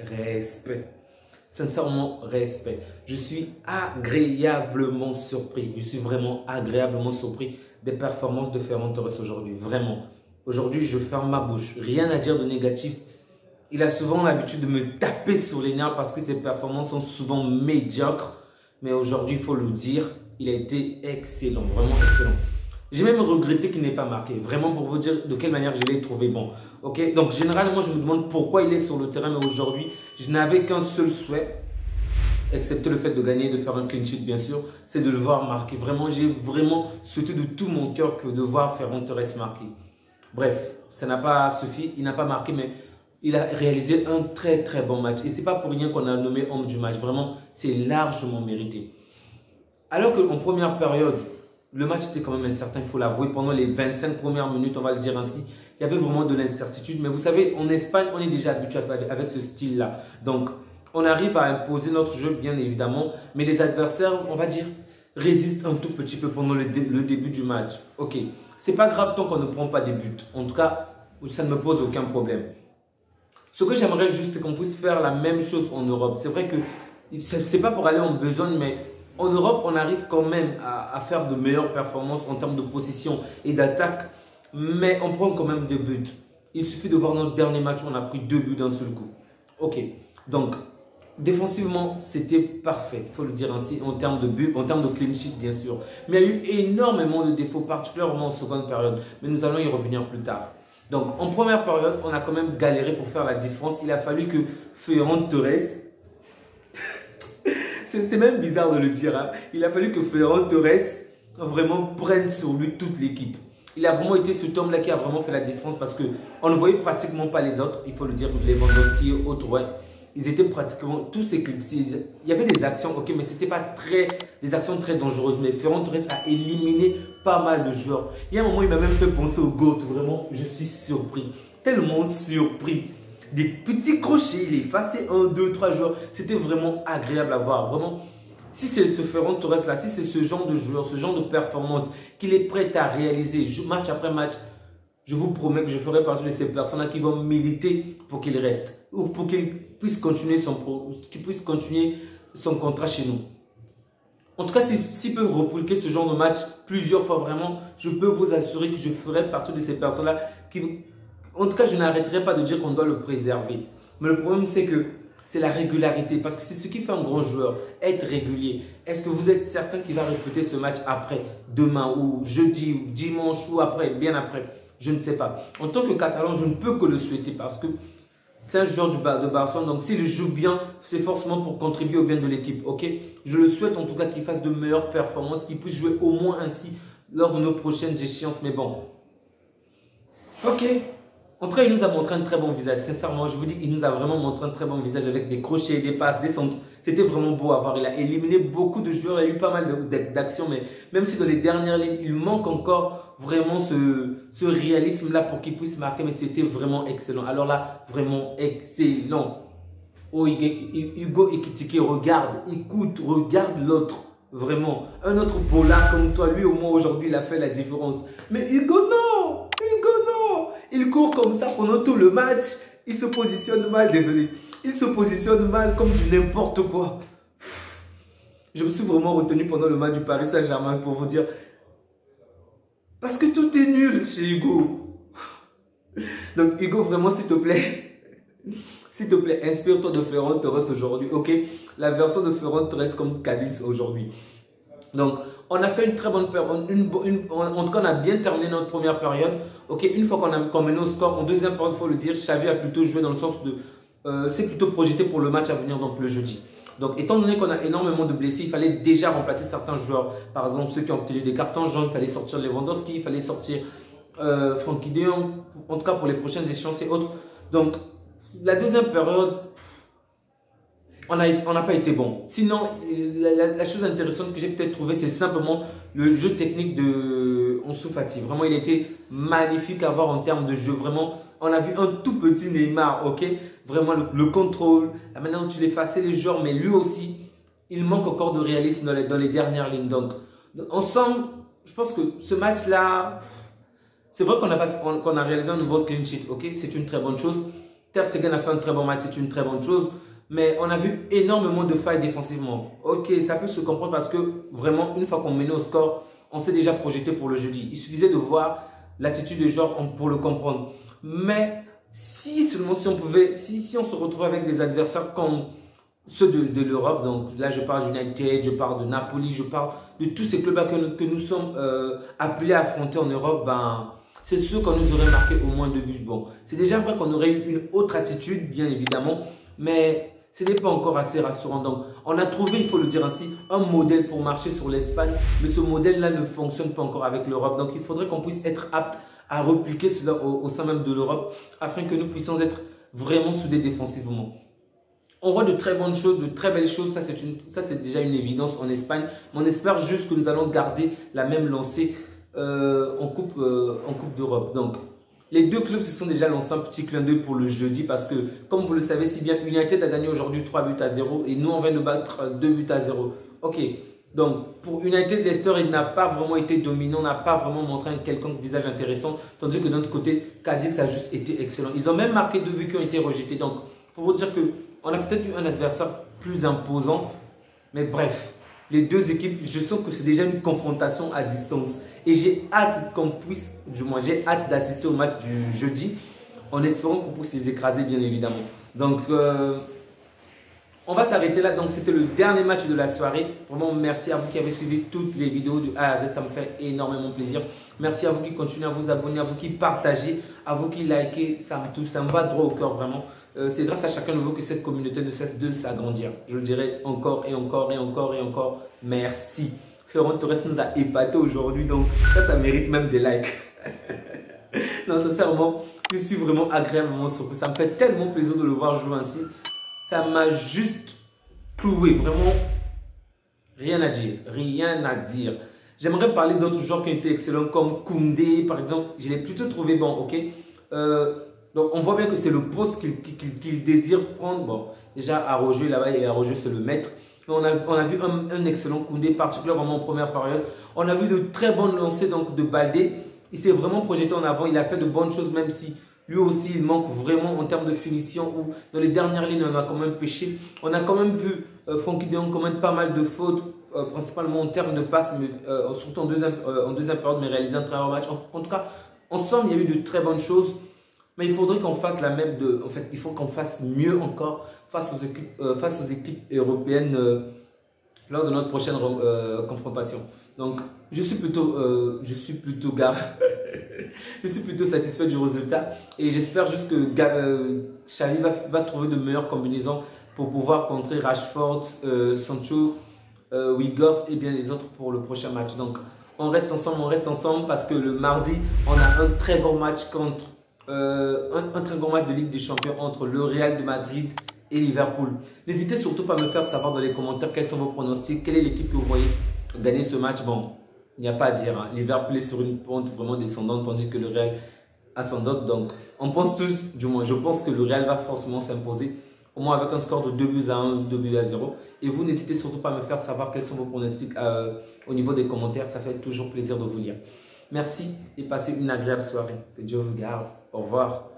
respect. Sincèrement, respect. Je suis agréablement surpris. Je suis vraiment agréablement surpris des performances de Ferran Torres aujourd'hui. Vraiment. Aujourd'hui, je ferme ma bouche. Rien à dire de négatif. Il a souvent l'habitude de me taper sur les nerfs parce que ses performances sont souvent médiocres. Mais aujourd'hui, il faut le dire, il a été excellent. Vraiment excellent. J'ai même regretté qu'il n'ait pas marqué. Vraiment pour vous dire de quelle manière je l'ai trouvé bon. Ok. Donc généralement, je me demande pourquoi il est sur le terrain. Mais aujourd'hui, je n'avais qu'un seul souhait, excepté le fait de gagner, de faire un clean sheet bien sûr, c'est de le voir marquer. Vraiment, j'ai vraiment souhaité de tout mon cœur que de voir Ferran Torres marquer. Bref, ça n'a pas suffi. Il n'a pas marqué, mais il a réalisé un très très bon match. Et ce n'est pas pour rien qu'on a nommé homme du match. Vraiment, c'est largement mérité. Alors qu'en première période, le match était quand même incertain, il faut l'avouer. Pendant les 25 premières minutes, on va le dire ainsi, il y avait vraiment de l'incertitude. Mais vous savez, en Espagne, on est déjà habitué avec ce style-là. Donc, on arrive à imposer notre jeu, bien évidemment. Mais les adversaires, on va dire, résistent un tout petit peu pendant le début du match. Ok, c'est pas grave tant qu'on ne prend pas des buts. En tout cas, ça ne me pose aucun problème. Ce que j'aimerais juste, c'est qu'on puisse faire la même chose en Europe. C'est vrai que ce n'est pas pour aller en besogne, mais en Europe, on arrive quand même à faire de meilleures performances en termes de position et d'attaque, mais on prend quand même des buts. Il suffit de voir notre dernier match où on a pris 2 buts d'un seul coup. Ok, donc défensivement, c'était parfait, il faut le dire ainsi, en termes de buts, en termes de clean sheet bien sûr. Mais il y a eu énormément de défauts, particulièrement en seconde période, mais nous allons y revenir plus tard. Donc en première période, on a quand même galéré pour faire la différence. Il a fallu que Ferran Torres... C'est même bizarre de le dire. Hein. Il a fallu que Ferran Torres vraiment prenne sur lui toute l'équipe. Il a vraiment été cet homme-là qui a vraiment fait la différence parce qu'on ne voyait pratiquement pas les autres. Il faut le dire, Lewandowski et autres. Ouais. Ils étaient pratiquement tous éclipsés. Il y avait des actions, ok, mais ce n'était pas des actions très dangereuses. Mais Ferran Torres a éliminé pas mal de joueurs. Il y a un moment, il m'a même fait penser au GOAT. Vraiment, je suis surpris. Tellement surpris. Des petits crochets, il effacé 1, 2, 3 joueurs. C'était vraiment agréable à voir. Vraiment, si c'est ce Ferran Torres là, si c'est ce genre de joueur, ce genre de performance qu'il est prêt à réaliser match après match, je vous promets que je ferai partie de ces personnes-là qui vont militer pour qu'il reste ou pour qu'il puisse continuer son contrat chez nous. En tout cas, s'il peut repulquer ce genre de match plusieurs fois vraiment, je peux vous assurer que je ferai partie de ces personnes-là qui... En tout cas, je n'arrêterai pas de dire qu'on doit le préserver. Mais le problème, c'est que c'est la régularité. Parce que c'est ce qui fait un grand joueur, être régulier. Est-ce que vous êtes certain qu'il va répéter ce match après, demain ou jeudi ou dimanche ou après, bien après? Je ne sais pas. En tant que Catalan, je ne peux que le souhaiter parce que c'est un joueur de Barcelone. Donc, s'il joue bien, c'est forcément pour contribuer au bien de l'équipe. Ok? Je le souhaite en tout cas qu'il fasse de meilleures performances, qu'il puisse jouer au moins ainsi lors de nos prochaines échéances. Mais bon. Ok. En tout cas, il nous a montré un très bon visage. Sincèrement, je vous dis, il nous a vraiment montré un très bon visage avec des crochets, des passes, des centres. C'était vraiment beau à voir. Il a éliminé beaucoup de joueurs. Il y a eu pas mal d'actions. Mais même si dans les dernières lignes, il manque encore vraiment ce réalisme-là pour qu'il puisse marquer. Mais c'était vraiment excellent. Alors là, vraiment excellent. Oh, Hugo Ekitike, regarde, écoute, regarde l'autre. Vraiment. Un autre Polar comme toi, lui au moins aujourd'hui, il a fait la différence. Mais Hugo, non! Hugo, non! Il court comme ça pendant tout le match. Il se positionne mal, désolé. Il se positionne mal comme du n'importe quoi. Je me suis vraiment retenu pendant le match du Paris Saint-Germain pour vous dire. Parce que tout est nul chez Hugo. Donc Hugo, vraiment, s'il te plaît. S'il te plaît, inspire-toi de Ferran Torres aujourd'hui. Ok? La version de Ferran Torres comme Cadiz aujourd'hui. Donc, on a fait une très bonne période. En tout cas, on a bien terminé notre première période. Ok, une fois qu'on menait au score, en deuxième période, il faut le dire, Xavi a plutôt joué dans le sens de... c'est plutôt projeté pour le match à venir, donc le jeudi. Donc, étant donné qu'on a énormément de blessés, il fallait déjà remplacer certains joueurs. Par exemple, ceux qui ont obtenu des cartons jaunes, il fallait sortir Lewandowski, il fallait sortir Frenkie de Jong, en tout cas pour les prochaines échéances et autres. Donc, la deuxième période... on n'a pas été bon. Sinon, la chose intéressante que j'ai peut-être trouvé, c'est simplement le jeu technique de Ansu Fati. Vraiment, il était magnifique à voir en termes de jeu. Vraiment, on a vu un tout petit Neymar, ok? Vraiment, le contrôle, la manière dont il effaçait les joueurs, mais lui aussi, il manque encore de réalisme dans les dernières lignes. Donc, ensemble, je pense que ce match-là, c'est vrai qu'on a réalisé un nouveau clean sheet, ok? C'est une très bonne chose. Ter Stegen a fait un très bon match, c'est une très bonne chose. Mais on a vu énormément de failles défensivement. Ok, ça peut se comprendre parce que vraiment, une fois qu'on menait au score, on s'est déjà projeté pour le jeudi. Il suffisait de voir l'attitude des joueurs pour le comprendre. Mais si seulement si on pouvait, si on se retrouve avec des adversaires comme ceux de l'Europe, donc là je parle d'United, je parle de Napoli, je parle de tous ces clubs-là que nous sommes appelés à affronter en Europe, ben, c'est sûr qu'on nous aurait marqué au moins 2 buts. Bon, c'est déjà vrai qu'on aurait eu une autre attitude, bien évidemment, mais ce n'est pas encore assez rassurant. Donc, on a trouvé, il faut le dire ainsi, un modèle pour marcher sur l'Espagne, mais ce modèle-là ne fonctionne pas encore avec l'Europe. Donc, il faudrait qu'on puisse être apte à repliquer cela au sein même de l'Europe afin que nous puissions être vraiment soudés défensivement. On voit de très bonnes choses, de très belles choses. Ça, c'est déjà une évidence en Espagne. Mais on espère juste que nous allons garder la même lancée en Coupe d'Europe. Donc, les deux clubs se sont déjà lancés un petit clin d'œil pour le jeudi parce que, comme vous le savez si bien, United a gagné aujourd'hui 3 buts à 0 et nous, on vient de battre 2 buts à 0. Ok, donc pour United, Leicester, il n'a pas vraiment été dominant, n'a pas vraiment montré un quelconque visage intéressant, tandis que de notre côté, Cadix a juste été excellent. Ils ont même marqué 2 buts qui ont été rejetés. Donc, pour vous dire qu'on a peut-être eu un adversaire plus imposant, mais bref. Les deux équipes, je sens que c'est déjà une confrontation à distance. Et j'ai hâte qu'on puisse, du moins j'ai hâte d'assister au match du jeudi en espérant qu'on puisse les écraser bien évidemment. Donc, on va s'arrêter là. Donc, c'était le dernier match de la soirée. Vraiment, merci à vous qui avez suivi toutes les vidéos de A à Z. Ça me fait énormément plaisir. Merci à vous qui continuez à vous abonner, à vous qui partagez, à vous qui likez. Ça me touche, ça me va droit au cœur vraiment. C'est grâce à chacun de vous que cette communauté ne cesse de s'agrandir. Je le dirai encore et encore et encore et encore. Merci. Ferran Torres nous a épaté aujourd'hui. Donc, ça mérite même des likes. Non, sincèrement, je suis vraiment agréablement surpris. Ça me fait tellement plaisir de le voir jouer ainsi. Ça m'a juste cloué. Vraiment, rien à dire. Rien à dire. J'aimerais parler d'autres joueurs qui ont été excellents comme Koundé, par exemple. Je l'ai plutôt trouvé bon, ok. Donc, on voit bien que c'est le poste qu'il désire prendre. Bon, déjà, Arrojo, là-bas, et Arrojo, c'est le maître. Mais on a vu un excellent Koundé, particulièrement en première période. On a vu de très bonnes lancées donc, de Baldé. Il s'est vraiment projeté en avant. Il a fait de bonnes choses, même si lui aussi, il manque vraiment en termes de finition. Ou dans les dernières lignes, on a quand même pêché. On a quand même vu Frenkie de Jong commettre pas mal de fautes, principalement en termes de passes, mais surtout en deuxième période, mais réaliser un très bon match. En tout cas, ensemble, il y a eu de très bonnes choses. Mais il faudrait qu'on fasse la même en fait, il faut qu'on fasse mieux encore face aux équipes européennes lors de notre prochaine confrontation. Donc, je suis plutôt je suis plutôt satisfait du résultat et j'espère juste que Xavi va trouver de meilleures combinaisons pour pouvoir contrer Rashford, Sancho, Weghorst et bien les autres pour le prochain match. Donc, on reste ensemble parce que le mardi, on a un très bon match contre un très grand match de Ligue des Champions entre le Real de Madrid et Liverpool. N'hésitez surtout pas à me faire savoir dans les commentaires quels sont vos pronostics, quelle est l'équipe que vous voyez gagner ce match. Bon, il n'y a pas à dire, hein. Liverpool est sur une pente vraiment descendante tandis que le Real ascendante. Donc, on pense tous, du moins je pense que le Real va forcément s'imposer, au moins avec un score de 2 buts à 1, 2 buts à 0. Et vous, n'hésitez surtout pas à me faire savoir quels sont vos pronostics au niveau des commentaires. Ça fait toujours plaisir de vous lire. Merci et passez une agréable soirée. Que Dieu vous garde. Au revoir.